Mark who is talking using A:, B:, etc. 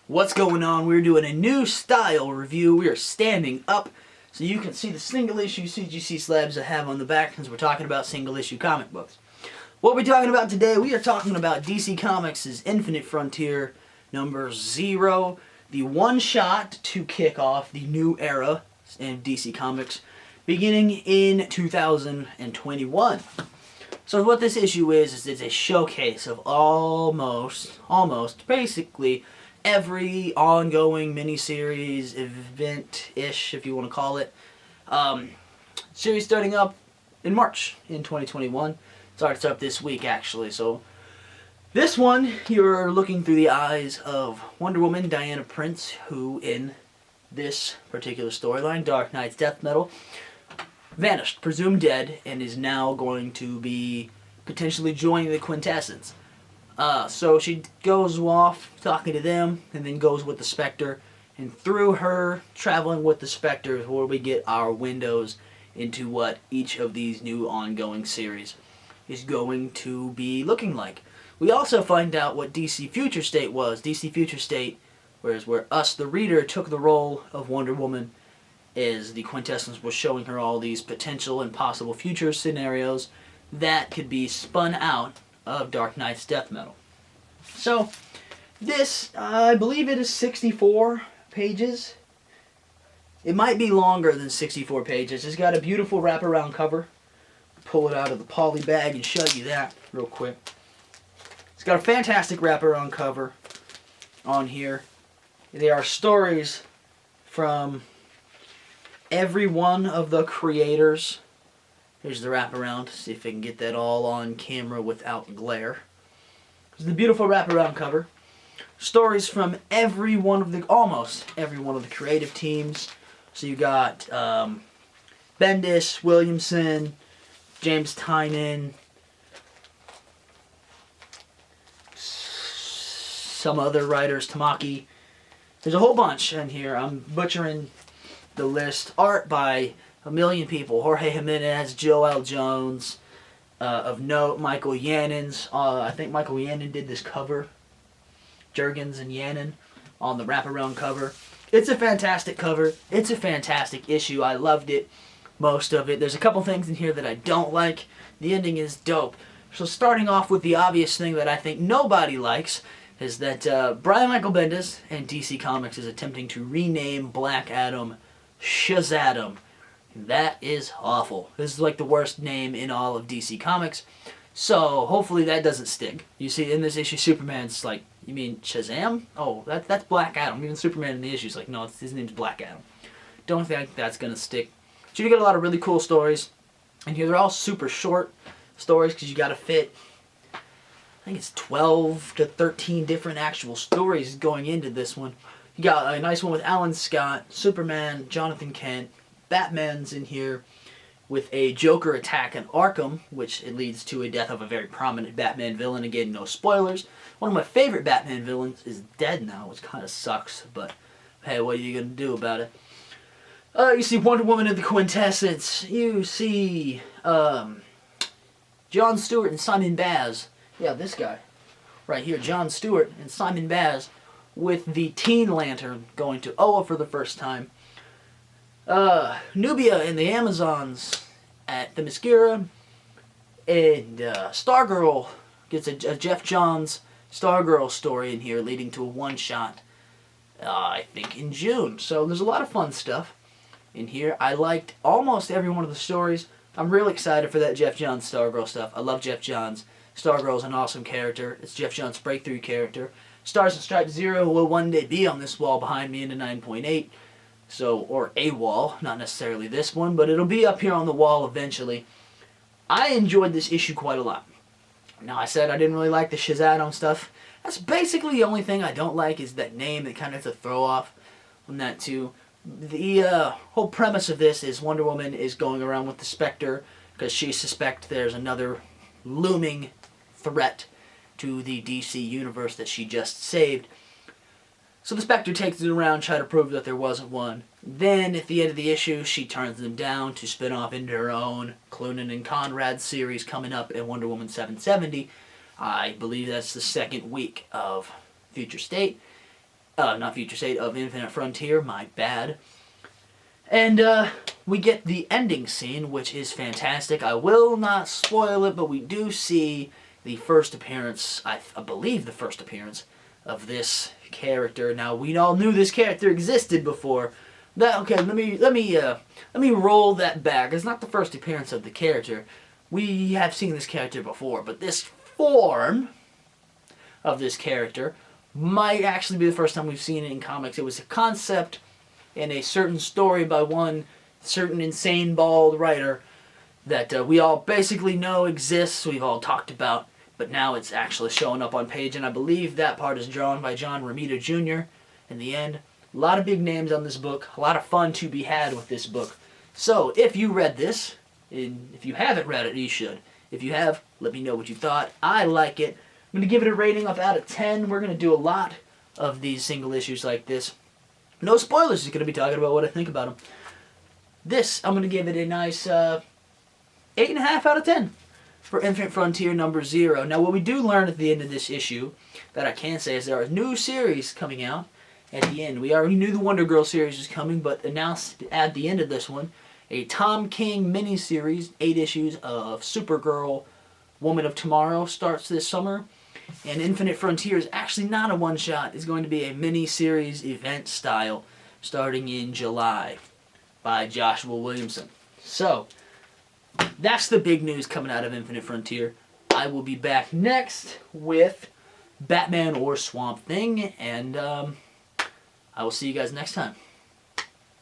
A: What's going on? We're doing a new style review. We are standing up so you can see the single issue CGC slabs I have on the back since we're talking about single issue comic books. What we're talking about today, we are talking about DC Comics' Infinite Frontier number 0, the one shot to kick off the new era in DC Comics beginning in 2021. So what this issue is it's a showcase of almost, basically every ongoing miniseries, event-ish, if you want to call it, series starting up in March in 2021. Starts up this week, actually. So this one, you're looking through the eyes of Wonder Woman, Diana Prince, who in this particular storyline, Dark Knight's Death Metal, vanished, presumed dead, and is now going to be potentially joining the Quintessence. So she goes off talking to them, and then goes with the Spectre, and through her traveling with the Spectre is where we get our windows into what each of these new ongoing series is going to be looking like. We also find out what DC Future State was. DC Future State, where us, the reader, took the role of Wonder Woman, is the Quintessence was showing her all these potential and possible future scenarios that could be spun out of Dark Knight's Death Metal. So, this, I believe it is 64 pages. It might be longer than 64 pages. It's got a beautiful wraparound cover. Pull it out of the poly bag and show you that real quick. It's got a fantastic wraparound cover on here. There are stories from every one of the creators. Here's the wraparound. See if I can get that all on camera without glare. This is the beautiful wraparound cover. Stories from almost every one of the creative teams. So you got Bendis, Williamson, James Tynion, some other writers, Tamaki. There's a whole bunch in here. I'm butchering the list. Art by a million people. Jorge Jimenez, Joel Jones. Of note, Michael Yannins. I think Michael Yannin did this cover. Jurgens and Yannin on the wraparound cover. It's a fantastic cover. It's a fantastic issue. I loved it. Most of it. There's a couple things in here that I don't like. The ending is dope. So starting off with the obvious thing that I think nobody likes is that Brian Michael Bendis and DC Comics is attempting to rename Black Adam Shazadam. That is awful. This is like the worst name in all of DC Comics. So hopefully that doesn't stick. You see in this issue Superman's like, you mean Shazam? Oh, that's Black Adam. Even Superman in the issue is like, no, his name's Black Adam. Don't think that's going to stick. So you get a lot of really cool stories. And here they're all super short stories because you got to fit, I think it's 12 to 13 different actual stories going into this one. You got a nice one with Alan Scott, Superman, Jonathan Kent, Batman's in here with a Joker attack in Arkham, which it leads to a death of a very prominent Batman villain. Again, no spoilers. One of my favorite Batman villains is dead now, which kind of sucks, but hey, what are you going to do about it? You see Wonder Woman in the Quintessence. You see John Stewart and Simon Baz. Yeah, this guy right here, John Stewart and Simon Baz with the Teen Lantern going to Oa for the first time. Nubia and the Amazons at the Themyscira. And Stargirl gets a Jeff Johns Stargirl story in here leading to a one-shot, I think, in June. So there's a lot of fun stuff in here. I liked almost every one of the stories. I'm really excited for that Jeff Johns Stargirl stuff. I love Jeff Johns. Stargirl's an awesome character. It's Jeff Johns' breakthrough character. Stars and Stripes 0 will one day be on this wall behind me in the 9.8. So, or a wall, not necessarily this one, but it'll be up here on the wall eventually. I enjoyed this issue quite a lot. Now, I said I didn't really like the Shazadam stuff. That's basically the only thing I don't like is that name that kind of has a throw off on that too. The whole premise of this is Wonder Woman is going around with the Spectre because she suspects there's another looming threat to the DC universe that she just saved. So the Spectre takes it around, try to prove that there wasn't one. Then, at the end of the issue, she turns them down to spin off into her own Cloonan and Conrad series coming up in Wonder Woman 770. I believe that's the second week of Future State. not Future State, of Infinite Frontier, my bad. And we get the ending scene, which is fantastic. I will not spoil it, but we do see the first appearance, I believe the first appearance, of this character. Now, we all knew this character existed before. Okay, let me roll that back. It's not the first appearance of the character. We have seen this character before, but this form of this character might actually be the first time we've seen it in comics. It was a concept in a certain story by one certain insane bald writer that we all basically know exists, we've all talked about, but now it's actually showing up on page, and I believe that part is drawn by John Romita Jr. in the end. A lot of big names on this book, a lot of fun to be had with this book. So, if you read this, and if you haven't read it, you should. If you have, let me know what you thought. I like it. I'm going to give it a rating of out of 10. We're going to do a lot of these single issues like this. No spoilers, just going to be talking about what I think about them. This, I'm going to give it a nice 8.5 out of 10 for Infinite Frontier number 0. Now, what we do learn at the end of this issue that I can say is there are new series coming out at the end. We already knew the Wonder Girl series was coming, but announced at the end of this one, a Tom King miniseries, 8 issues of Supergirl, Woman of Tomorrow starts this summer. And Infinite Frontier is actually not a one-shot. It's going to be a mini-series event style starting in July by Joshua Williamson. So, that's the big news coming out of Infinite Frontier. I will be back next with Batman or Swamp Thing, and I will see you guys next time.